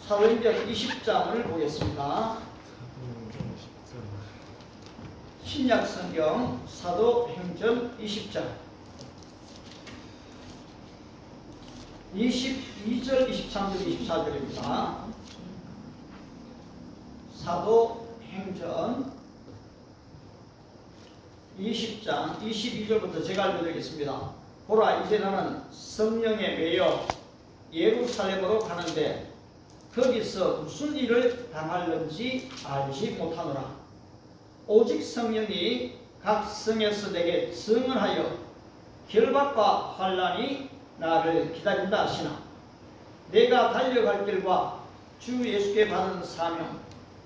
사도행전 20장을 보겠습니다. 신약성경 사도행전 20장 22절, 23절, 24절입니다. 사도행전 20장 22절부터 제가 알려드리겠습니다. 보라, 이제 나는 성령에 매여 예루살렘으로 가는데 거기서 무슨 일을 당할는지 알지 못하노라. 오직 성령이 각 성에서 내게 증언하여 결박과 환난이 나를 기다린다 하시나, 내가 달려갈 길과 주 예수께 받은 사명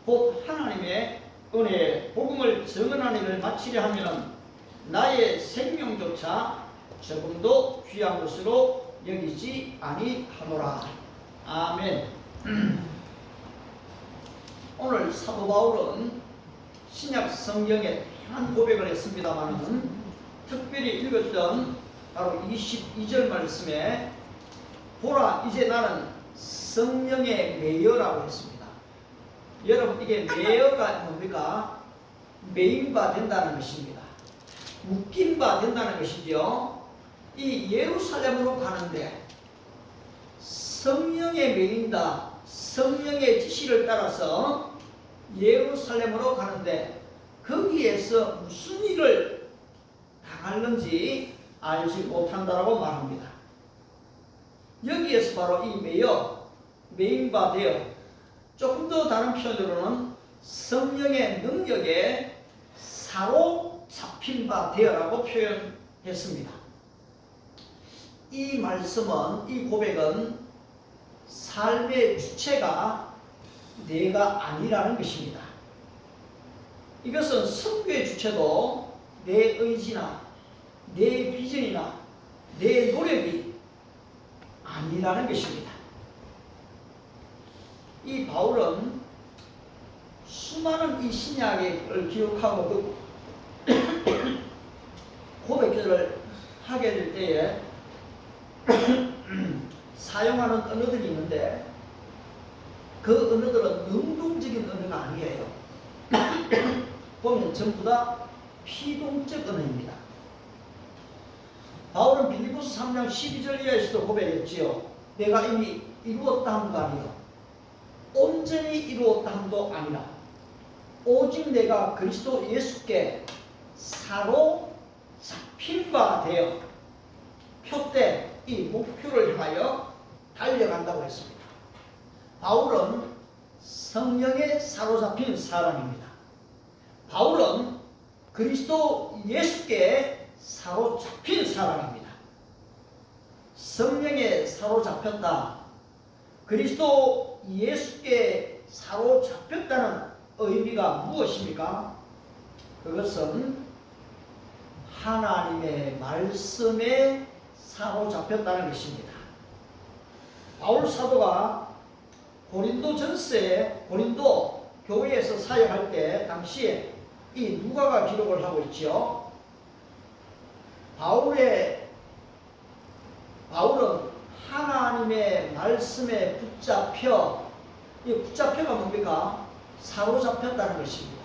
곧 하나님의 은혜의 복음을 증언하는 일을 마치려 하면 나의 생명조차 조금도 귀한 것으로 여기지 아니하노라. 아멘. 오늘 사도 바울은 신약 성경에 다양한 고백을 했습니다만 특별히 읽었던 바로 22절 말씀에 보라, 이제 나는 성령의 매여라고 했습니다. 여러분, 이게 매여가 뭡니까? 매인 바 된다는 것입니다. 묶인 바 된다는 것이죠. 이 예루살렘으로 가는데 성령에 매인다, 성령의 지시를 따라서 예루살렘으로 가는데 거기에서 무슨 일을 당하는지 알지 못한다라고 말합니다. 여기에서 바로 이 매여, 매인 바 되어, 조금 더 다른 표현으로는 성령의 능력에 사로잡힌 바 되어라고 표현했습니다. 이 말씀은, 이 고백은 삶의 주체가 내가 아니라는 것입니다. 이것은 선교의 주체도 내 의지나 내 비전이나 내 노력이 아니라는 것입니다. 이 바울은 수많은 이 신약을 기록하고 그 고백들을 하게 될 때에 사용하는 언어들이 있는데 그 언어들은 능동적인 언어가 아니에요. 보면 전부 다 피동적 언어입니다. 바울은 빌립보서 3장 12절 이하에서도 고백했지요. 내가 이미 이루었다 함도 아니요 온전히 이루었다 함도 아니라 오직 내가 그리스도 예수께 사로잡힌 바 되어 표대 이 목표를 향하여 달려간다고 했습니다. 바울은 성령에 사로잡힌 사람입니다. 바울은 그리스도 예수께 사로잡힌 사람입니다. 성령에 사로잡혔다, 그리스도 예수께 사로잡혔다는 의미가 무엇입니까? 그것은 하나님의 말씀에 사로잡혔다는 것입니다. 바울 사도가 고린도 전서에 고린도 교회에서 사역할 때 당시에 이 누가가 기록을 하고 있죠. 바울은 하나님의 말씀에 붙잡혀, 이 붙잡혀가 뭡니까? 사로잡혔다는 것입니다.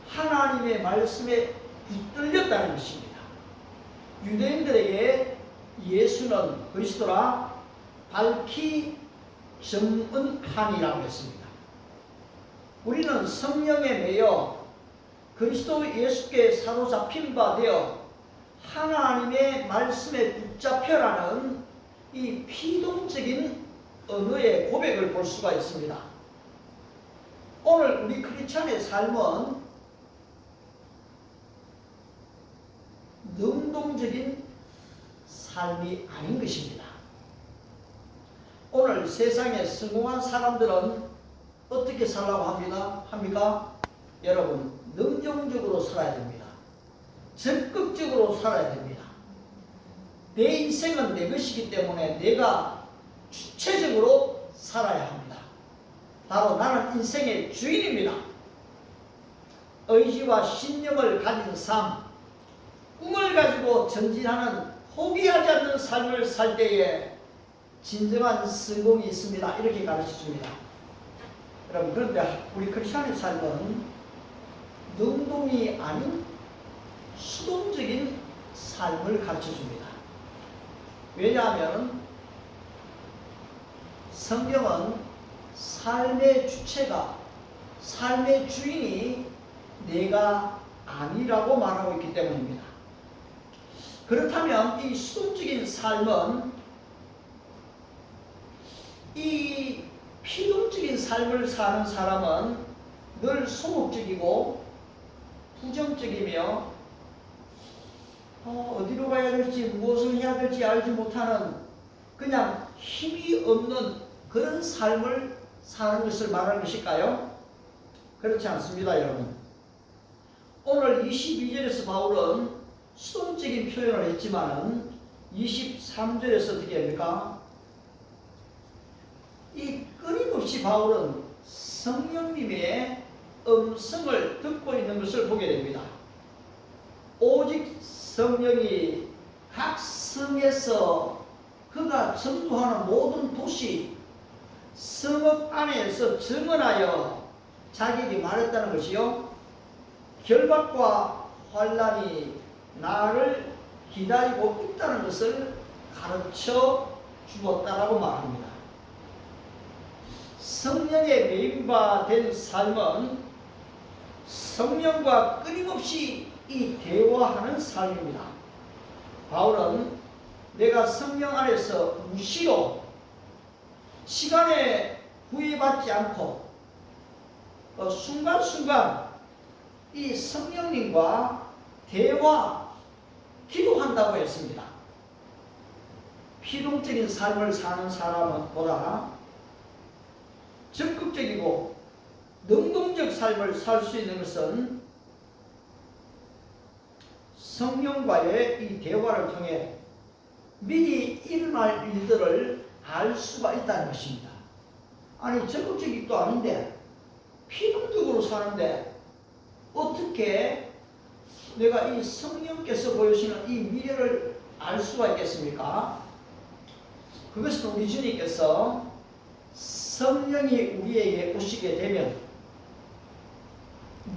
하나님의 말씀에 붙들렸다는 것입니다. 유대인들에게 예수는 그리스도라 밝히 증언하니라고 했습니다. 우리는 성령에 매여 그리스도 예수께 사로잡힌 바 되어 하나님의 말씀에 붙잡혀라는 이 피동적인 언어의 고백을 볼 수가 있습니다. 오늘 우리 크리스찬의 삶은 능동적인 삶이 아닌 것입니다. 오늘 세상에 성공한 사람들은 어떻게 살라고 합니까? 여러분, 능동적으로 살아야 됩니다. 적극적으로 살아야 됩니다. 내 인생은 내 것이기 때문에 내가 주체적으로 살아야 합니다. 바로 나는 인생의 주인입니다. 의지와 신념을 가진 삶, 꿈을 가지고 전진하는 포기하지 않는 삶을 살 때에 진정한 성공이 있습니다. 이렇게 가르쳐 줍니다. 여러분, 그런데 우리 크리스천의 삶은 능동이 아닌 수동적인 삶을 가르쳐 줍니다. 왜냐하면 성경은 삶의 주체가, 삶의 주인이 내가 아니라고 말하고 있기 때문입니다. 그렇다면 이 수동적인 삶은 이 피동적인 삶을 사는 사람은 늘 소극적이고 부정적이며 어디로 가야 될지 무엇을 해야 될지 알지 못하는 그냥 힘이 없는 그런 삶을 사는 것을 말하는 것일까요? 그렇지 않습니다, 여러분. 오늘 22절에서 바울은 수동적인 표현을 했지만은 23절에서 어떻게 합니까? 이 끊임없이 바울은 성령님의 음성을 듣고 있는 것을 보게 됩니다. 오직 성령이 각 성에서 그가 전도하는 모든 도시, 성읍 안에서 증언하여 자기에게 말했다는 것이요, 결박과 환난이 나를 기다리고 있다는 것을 가르쳐 주었다라고 말합니다. 성령의 매인바된 삶은 성령과 끊임없이 이 대화하는 삶입니다. 바울은 내가 성령 안에서 무시로 시간에 구애받지 않고 순간순간 이 성령님과 대화, 기도한다고 했습니다. 피동적인 삶을 사는 사람보다 적극적이고 능동적 삶을 살 수 있는 것은 성령과의 이 대화를 통해 미리 일어날 일들을 알 수가 있다는 것입니다. 아니, 적극적이도 아닌데 피동적으로 사는데 어떻게 내가 이 성령께서 보여주시는 이 미래를 알 수가 있겠습니까? 그것은 우리 주님께서 성령이 우리에게 오시게 되면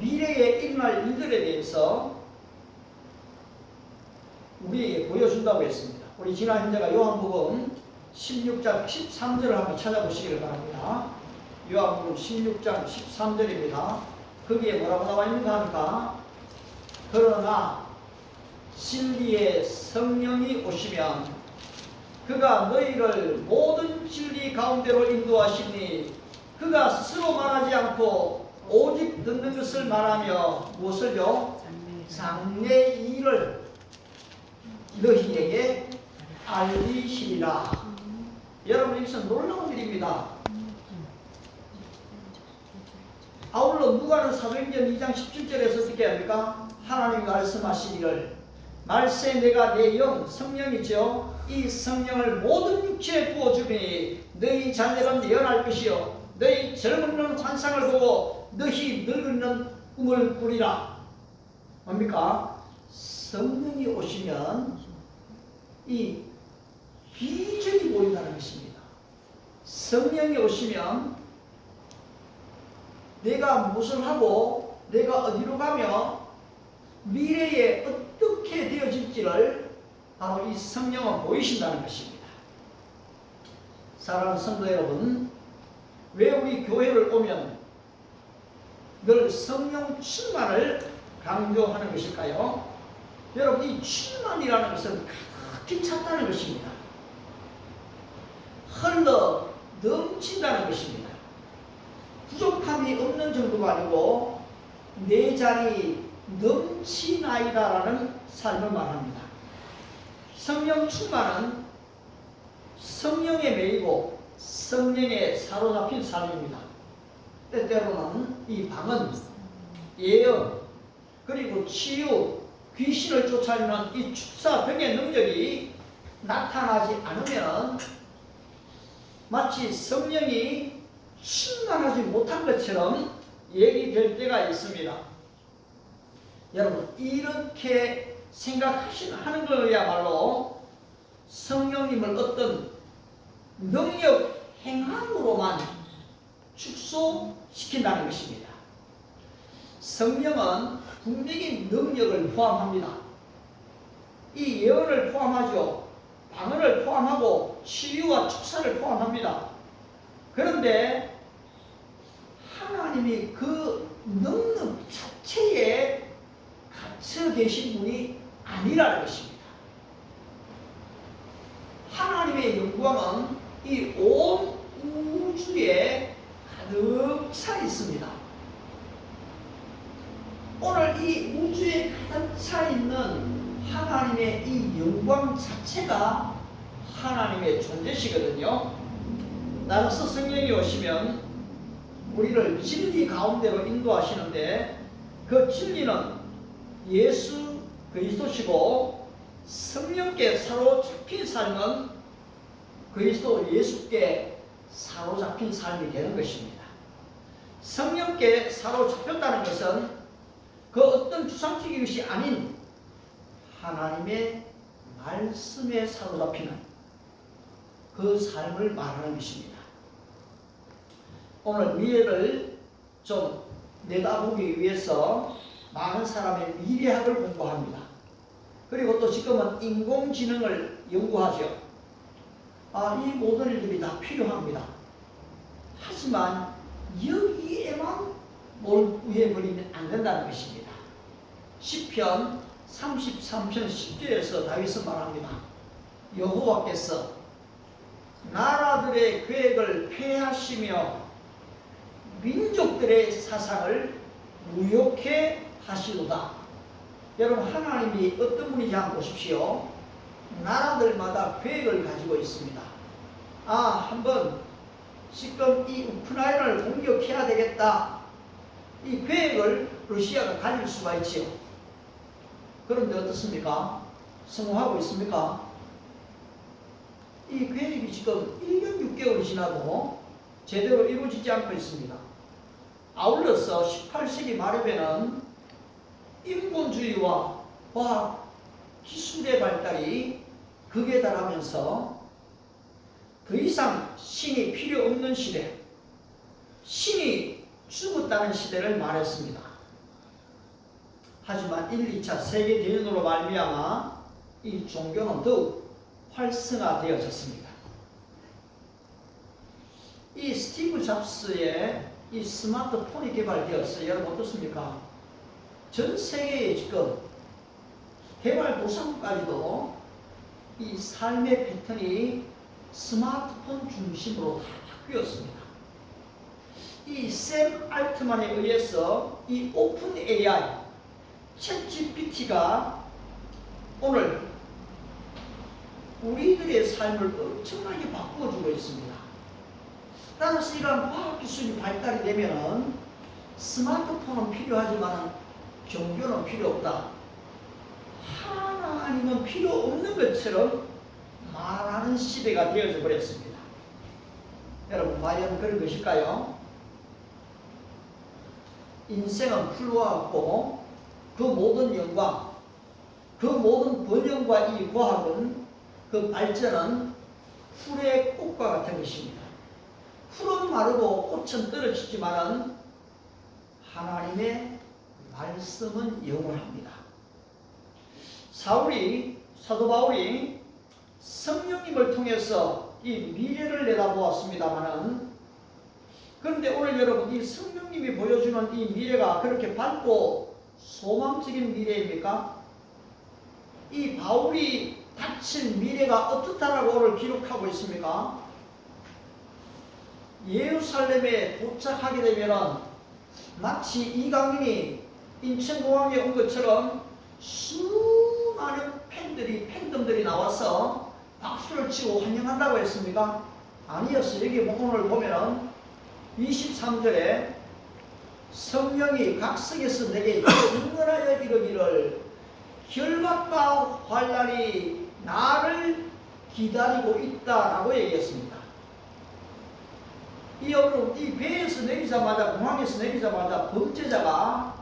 미래에 일어날 일들에 대해서 우리에게 보여준다고 했습니다. 우리 지난 현재가 요한복음 16장 13절을 한번 찾아보시길 바랍니다. 요한복음 16장 13절입니다. 거기에 뭐라고 나와 있는가 하니까, 그러나 진리의 성령이 오시면 그가 너희를 모든 진리 가운데로 인도하시니 그가 스스로 말하지 않고 오직 듣는 것을 말하며 무엇을요? 장래 일을 너희에게 알리시리라. 여러분, 이것은 놀라운 일입니다. 아울러 누가는 사도행전 2장 17절에서 어떻게 합니까? 하나님이 말씀하시기를 말세 내가 내 영 성령이죠, 이 성령을 모든 육체에 부어주니 너희 자녀는 예언할 것이요 너희 젊은 환상을 보고 너희 늙은 꿈을 꾸리라. 뭡니까? 성령이 오시면 이 비전이 보인다는 것입니다. 성령이 오시면 내가 무엇을 하고 내가 어디로 가며 미래에 어떻게 되어질지를 바로 이 성령은 보이신다는 것입니다. 사랑하는 성도 여러분, 왜 우리 교회를 오면 늘 성령 충만을 강조하는 것일까요? 여러분, 이 충만이라는 것은 가득히 찼다는 것입니다. 흘러 넘친다는 것입니다. 부족함이 없는 정도가 아니고 내 자리 넘치나이다라는 삶을 말합니다. 성령 충만은 성령에 매이고 성령에 사로잡힌 삶입니다. 때때로는 이 방언, 예언, 그리고 치유, 귀신을 쫓아내는 이 축사병의 능력이 나타나지 않으면 마치 성령이 충만하지 못한 것처럼 얘기될 때가 있습니다. 여러분, 이렇게 생각하는 거야말로 성령님을 어떤 능력 행함으로만 축소시킨다는 것입니다. 성령은 분명히 능력을 포함합니다. 이 예언을 포함하죠. 방언을 포함하고 치유와 축사를 포함합니다. 그런데 하나님이 그 능력 자체에 갇혀 계신 분이 아니라는 것입니다. 하나님의 영광은 이 온 우주에 가득 차 있습니다. 오늘 이 우주에 가득 차 있는 하나님의 이 영광 자체가 하나님의 존재시거든요. 나가서 성령이 오시면 우리를 진리 가운데로 인도하시는데 그 진리는 예수 그리스도시고 성령께 사로잡힌 삶은 그리스도 예수께 사로잡힌 삶이 되는 것입니다. 성령께 사로잡혔다는 것은 그 어떤 추상적인 것이 아닌 하나님의 말씀에 사로잡히는 그 삶을 말하는 것입니다. 오늘 미래를 좀 내다보기 위해서 많은 사람의 미래학을 공부합니다. 그리고 또 지금은 인공지능을 연구하죠. 이 모든 일들이 다 필요합니다. 하지만 여기에만 몰두해버리면 안 된다는 것입니다. 시편 33편 10절에서 다윗은 말합니다. 여호와께서 나라들의 계획을 폐하시며 민족들의 사상을 무욕해 하시도다. 여러분, 하나님이 어떤 분인지 한번 보십시오. 나라들마다 계획을 가지고 있습니다. 한번 지금 이 우크라이나를 공격해야 되겠다. 이 계획을 러시아가 가질 수가 있지요. 그런데 어떻습니까? 성공하고 있습니까? 이 계획이 지금 1년 6개월이 지나도 제대로 이루어지지 않고 있습니다. 아울러서 18세기 말에는 인본주의와 과학 기술의 발달이 극에 달하면서 더 이상 신이 필요 없는 시대, 신이 죽었다는 시대를 말했습니다. 하지만 1, 2차 세계대전으로 말미암아 이 종교는 더욱 활성화되어졌습니다. 이 스티브 잡스의 이 스마트폰이 개발되었어요. 여러분 어떻습니까? 전 세계에 지금 개발도상까지도 이 삶의 패턴이 스마트폰 중심으로 다 바뀌었습니다. 이 샘 알트만에 의해서 이 오픈 AI, 챗 GPT가 오늘 우리들의 삶을 엄청나게 바꿔주고 있습니다. 따라서 이러한 과학기술이 발달이 되면 스마트폰은 필요하지만 종교는 필요 없다. 하나님은 필요 없는 것처럼 말하는 시대가 되어져 버렸습니다. 여러분, 과연 그런 것일까요? 인생은 풀과 같고 그 모든 영광, 그 모든 번영과 이 과학은 그 발전은 풀의 꽃과 같은 것입니다. 풀은 마르고 꽃은 떨어지지만 하나님의 말씀은 영원합니다. 사도 바울이 성령님을 통해서 이 미래를 내다보았습니다만은, 그런데 오늘 여러분, 이 성령님이 보여주는 이 미래가 그렇게 밝고 소망적인 미래입니까? 이 바울이 닥칠 미래가 어떻다라고 오늘 기록하고 있습니까? 예루살렘에 도착하게 되면은 마치 이강인이 인천공항에 온 것처럼 수많은 팬덤들이 나와서 박수를 치고 환영한다고 했습니까? 아니었어요. 여기 오늘 보면은 23절에 성령이 각성에서 내게 증언하여 이르기를 결박과 환난이 나를 기다리고 있다라고 얘기했습니다. 이 배에서 내리자마자, 공항에서 내리자마자 범죄자가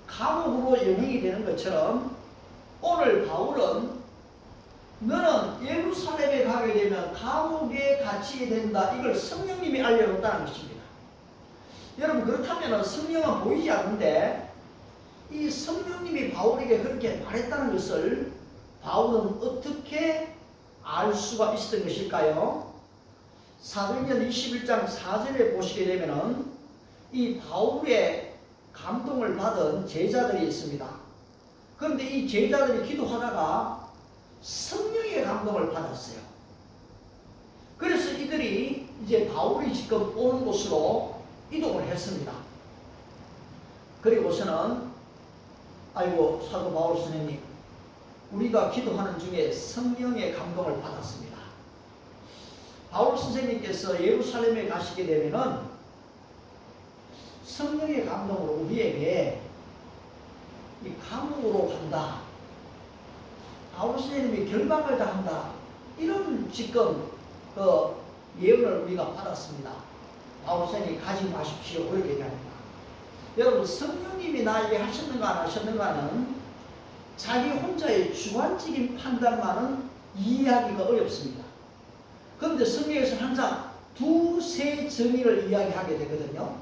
감옥으로 연행이 되는 것처럼 오늘 바울은 너는 예루살렘에 가게 되면 감옥에 갇히게 된다. 이걸 성령님이 알려줬다는 것입니다. 여러분, 그렇다면 성령은 보이지 않는데 이 성령님이 바울에게 그렇게 말했다는 것을 바울은 어떻게 알 수가 있었던 것일까요? 사도행전 21장 4절에 보시게 되면은 이 바울의 감동을 받은 제자들이 있습니다. 그런데 이 제자들이 기도하다가 성령의 감동을 받았어요. 그래서 이들이 이제 바울이 지금 오는 곳으로 이동을 했습니다. 그리고서는 아이고, 사도 바울 선생님, 우리가 기도하는 중에 성령의 감동을 받았습니다. 바울 선생님께서 예루살렘에 가시게 되면은 성령의 감동으로 우리에게 이 감옥으로 간다, 바울 선생님이 결박을 당한다, 이런 지금 그 예언을 우리가 받았습니다. 바울 선생님이 가지 마십시오, 그렇게 얘기합니다. 여러분, 성령님이 나에게 하셨는가 안 하셨는가는 자기 혼자의 주관적인 판단만은 이해하기가 어렵습니다. 그런데 성경에서는 항상 두세 정의를 이야기하게 되거든요.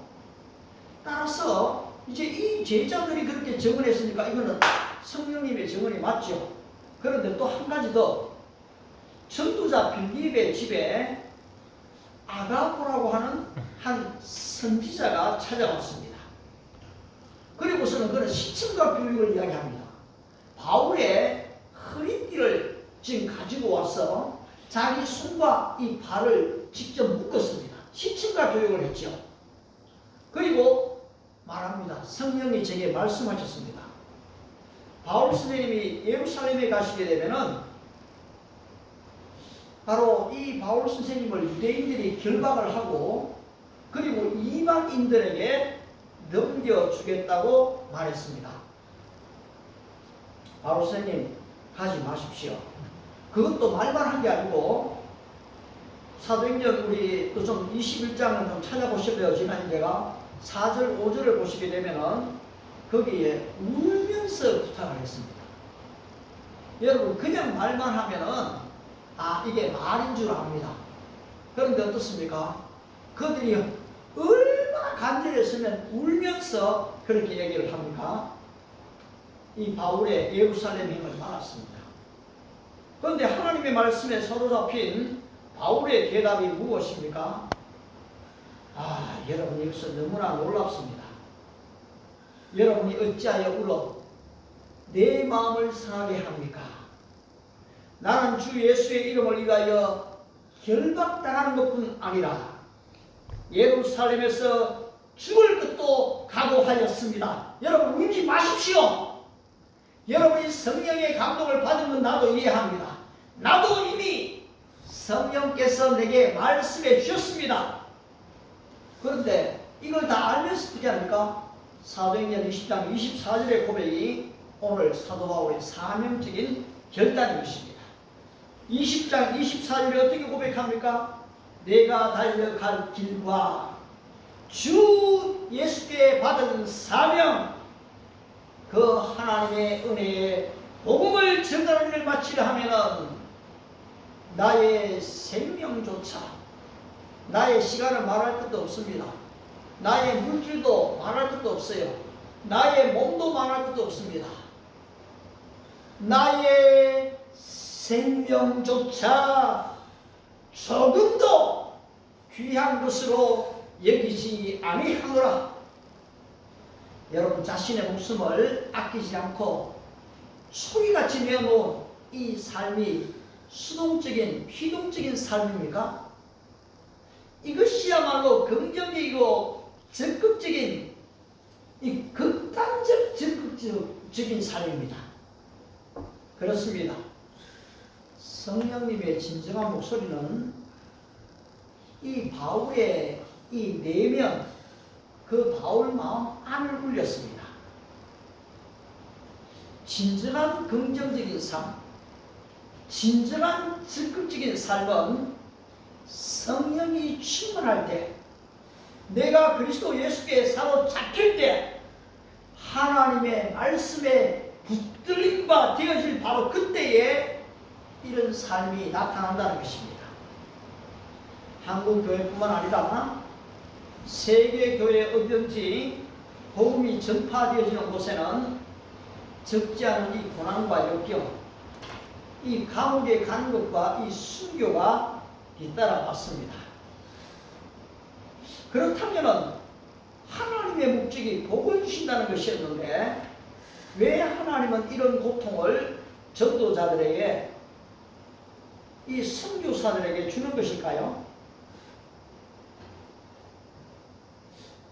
따라서 이제 이 제자들이 그렇게 증언했으니까 이거는 성령님의 증언이 맞죠. 그런데 또 한 가지 더, 전도자 빌립의 집에 아가보라고 하는 한 선지자가 찾아왔습니다. 그리고서는 그는 시침과 교육을 이야기합니다. 바울의 허리띠를 지금 가지고 와서 자기 손과 이 발을 직접 묶었습니다. 시침과 교육을 했죠. 그리고 말합니다. 성령이 제게 말씀하셨습니다. 바울 선생님이 예루살렘에 가시게 되면은 바로 이 바울 선생님을 유대인들이 결박을 하고 그리고 이방인들에게 넘겨주겠다고 말했습니다. 바울 선생님, 가지 마십시오. 그것도 말만 한 게 아니고 사도행전 우리 또 좀 21장을 좀 찾아보시고요. 지난 제가 4절 5절을 보시게 되면은 거기에 울면서 부탁을 했습니다. 여러분, 그냥 말만 하면은 이게 말인 줄 압니다. 그런데 어떻습니까? 그들이 얼마나 간절했으면 울면서 그렇게 얘기를 합니까? 이 바울의 예루살렘 행을 말았습니다. 그런데 하나님의 말씀에 사로잡힌 바울의 대답이 무엇입니까? 여러분, 이것은 너무나 놀랍습니다. 여러분이 어찌하여 울어 내 마음을 상하게 합니까? 나는 주 예수의 이름을 위하여 결박당하는 것뿐 아니라 예루살렘에서 죽을 것도 각오하였습니다. 여러분, 울지 마십시오. 여러분이 성령의 감동을 받은 건 나도 이해합니다. 나도 이미 성령께서 내게 말씀해 주셨습니다. 그런데 이걸 다 알면서 어떻게 합니까? 사도행전 20장 24절의 고백이 오늘 사도 바울의 사명적인 결단인 것입니다. 20장 24절에 어떻게 고백합니까? 내가 달려갈 길과 주 예수께 받은 사명, 그 하나님의 은혜에 복음을 전하는 일을 마치려 하면은 나의 생명조차, 나의 시간을 말할 것도 없습니다. 나의 물질도 말할 것도 없어요. 나의 몸도 말할 것도 없습니다. 나의 생명조차 조금도 귀한 것으로 여기지 아니하노라. 여러분, 자신의 목숨을 아끼지 않고 소리같이 내어놓은 이 삶이 수동적인, 피동적인 삶입니까? 이것이야말로 긍정적이고 적극적인, 이 극단적 적극적인 삶입니다. 그렇습니다. 성령님의 진정한 목소리는 이 바울의 이 내면, 그 바울 마음 안을 울렸습니다. 진정한 긍정적인 삶, 진정한 적극적인 삶은 성령이 충만할 때, 내가 그리스도 예수께 사로잡힐 때, 하나님의 말씀에 붙들림바 되어질 바로 그때에 이런 삶이 나타난다는 것입니다. 한국 교회뿐만 아니라 세계 교회 어디든지 복음이 전파되어지는 곳에는 적지 않은 이 고난과 역경, 이 감옥에 가는 것과 이 순교가 뒤따라 왔습니다. 그렇다면 하나님의 목적이 복을 주신다는 것이었는데 왜 하나님은 이런 고통을 전도자들에게, 이 선교사들에게 주는 것일까요?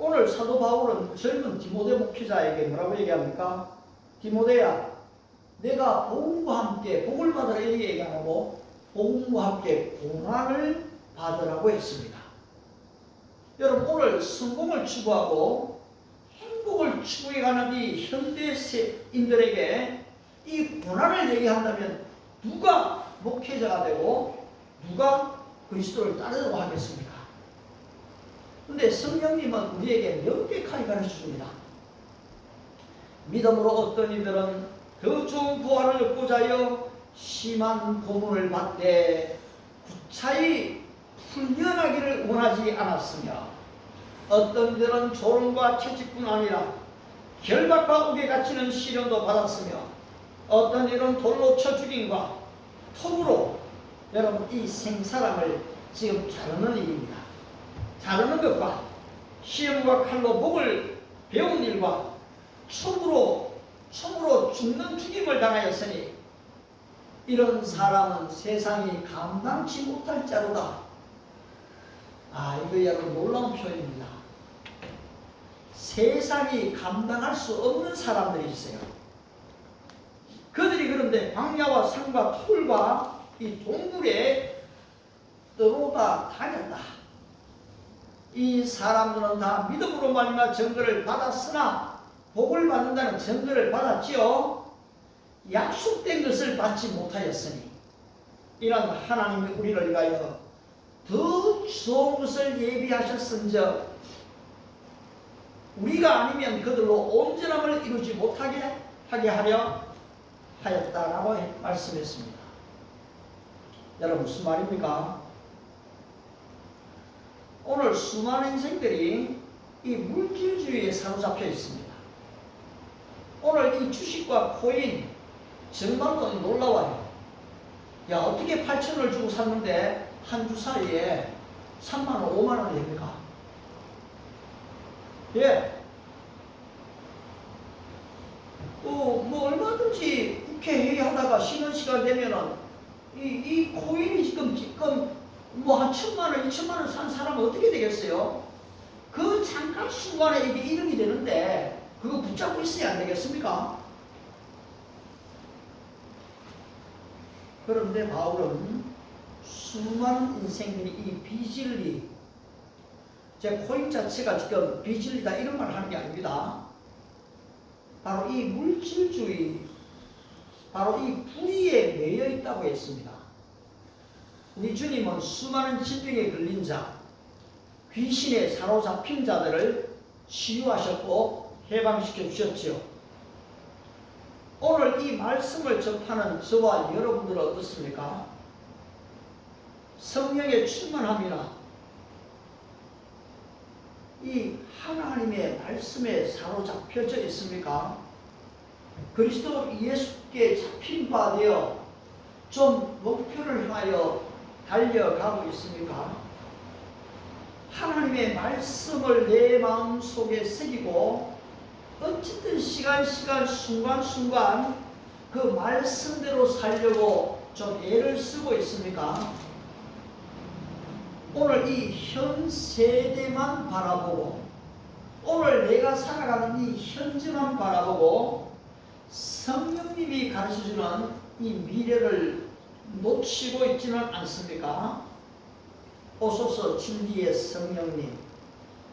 오늘 사도 바울은 젊은 디모데 목회자에게 뭐라고 얘기합니까? 디모데야, 내가 복음과 함께 복을 받으라 이렇게 얘기 안 하고 복음과 함께 고난을 받으라고 했습니다. 여러분, 오늘 성공을 추구하고 행복을 추구해가는 이 현대인들에게 이 고난을 얘기한다면 누가 목회자가 되고 누가 그리스도를 따르려고 하겠습니까? 그런데 성령님은 우리에게 명백하게 가르쳐줍니다. 믿음으로 어떤 이들은 더 좋은 부활을 얻고자 하여 심한 고문을 받되 구차히 풀려나기를 원하지 않았으며, 어떤 이들은 조롱과 채찍뿐 아니라 결박과 옥에 갇히는 시련도 받았으며, 어떤 이들은 돌로 쳐 죽임과 톱으로, 여러분, 이 생사람을 지금 자르는 일입니다. 자르는 것과 시험과 칼로 목을 베운 일과 춤으로 죽는 죽임을 당하였으니 이런 사람은 세상이 감당치 못할 자로다. 이거 여러분 놀라운 표현입니다. 세상이 감당할 수 없는 사람들이 있어요. 그들이 그런데 광야와 산과 풀과 이 동굴에 떠오르다 다녔다. 이 사람들은 다 믿음으로 말미암아 증거를 받았으나 복을 받는다는 증거를 받았지요. 약속된 것을 받지 못하였으니 이런 하나님이 우리를 위하여 더 좋은 것을 예비하셨은즉 우리가 아니면 그들로 온전함을 이루지 못하게 하게 하려 하였다라고 말씀했습니다. 여러분, 무슨 말입니까? 오늘 수많은 인생들이 이 물질주의에 사로잡혀 있습니다. 오늘 이 주식과 코인 정말로 놀라워요. 야, 어떻게 8,000원을 주고 샀는데 한 주 사이에 3만원, 5만원이 됩니까? 예. 뭐 얼마든지 국회 회의하다가 쉬는 시간 되면은 이 코인이 지금 뭐 한 1,000만원, 2,000만원 산 사람은 어떻게 되겠어요? 그 잠깐 순간에 이게 1억이 되는데 그거 붙잡고 있어야 안 되겠습니까? 그런데 바울은 수많은 인생들이 이 비진리, 제 코인 자체가 지금 비진리다 이런 말을 하는 게 아닙니다. 바로 이 물질주의, 바로 이 불의에 매여 있다고 했습니다. 우리 주님은 수많은 질병에 걸린 자, 귀신에 사로잡힌 자들을 치유하셨고 해방시켜 주셨지요. 오늘 이 말씀을 접하는 저와 여러분들은 어떻습니까? 성령의 충만함이나 이 하나님의 말씀에 사로잡혀져 있습니까? 그리스도 예수께 잡힌 바 되어 좀 목표를 향하여 달려가고 있습니까? 하나님의 말씀을 내 마음속에 새기고 어쨌든 시간 순간순간 그 말씀대로 살려고 좀 애를 쓰고 있습니까? 오늘 이 현 세대만 바라보고 오늘 내가 살아가는 이 현재만 바라보고 성령님이 가르쳐주는 이 미래를 놓치고 있지는 않습니까? 오소서 진리의 성령님,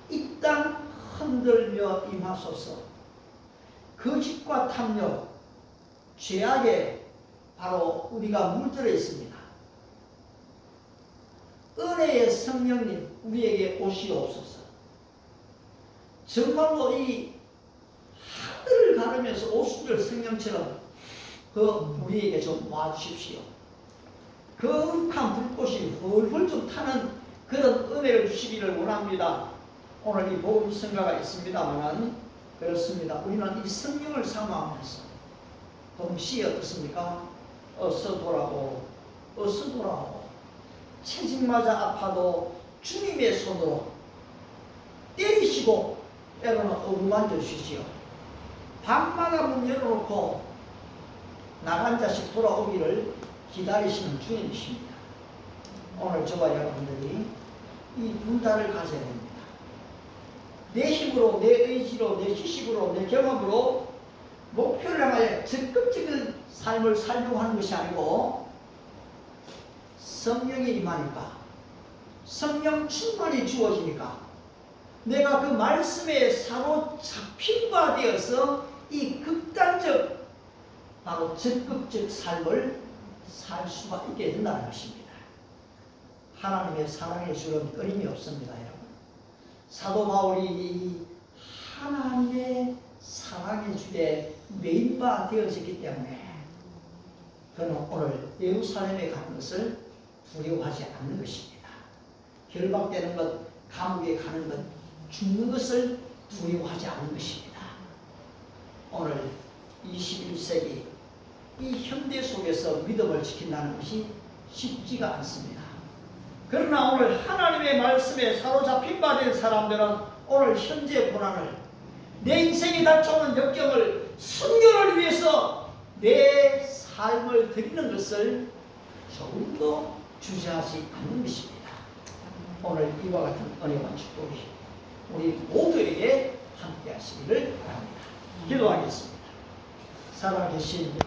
이 땅 흔들며 임하소서. 거짓과 탐욕, 죄악에 바로 우리가 물들어 있습니다. 은혜의 성령님 우리에게 오시옵소서. 정말로 이 하늘을 가르면서 오순절 성령처럼 그 우리에게 좀 와주십시오. 거룩한 불꽃이 훌훌 좀 타는 그런 은혜를 주시기를 원합니다. 오늘 이 복음 성가가 있습니다만은 그렇습니다. 우리는 이 성령을 사모하면서 동시에 어떻습니까? 어서 돌아오, 어서 돌아오. 체직마저 아파도 주님의 손으로 때리시고 때로는 어루만져 주시지요. 밤마다 문 열어놓고 나간 자식 돌아오기를 기다리시는 주님이십니다. 오늘 저와 여러분들이 이 분단을 가져야 됩니다. 내 힘으로, 내 의지로, 내 지식으로, 내 경험으로 목표를 향하여 적극적인 삶을 살려고 하는 것이 아니고 성령이 임하니까, 성령 충만이 주어지니까 내가 그 말씀에 사로잡힌 바 되어서 이 극단적, 바로 적극적 삶을 살 수가 있게 된다는 것입니다. 하나님의 사랑의 줄은 끊임이 없습니다, 여러분. 사도 바울이 이 하나님의 사랑의 줄에 매인 바 되어졌기 때문에 그는 오늘 예루살렘에 가는 것을 두려워하지 않는 것입니다. 결박되는 것, 감옥에 가는 것, 죽는 것을 두려워하지 않는 것입니다. 오늘 21세기 이 현대 속에서 믿음을 지킨다는 것이 쉽지가 않습니다. 그러나 오늘 하나님의 말씀에 사로잡힌 바 된 사람들은 오늘 현재 고난을, 내 인생이 닥쳐오는 역경을 순교를 위해서 내 삶을 드리는 것을 조금도 주저하지 않는 것입니다. 오늘 이와 같은 은혜와 축복이 우리 모두에게 함께 하시기를 바랍니다. 기도하겠습니다. 살아계신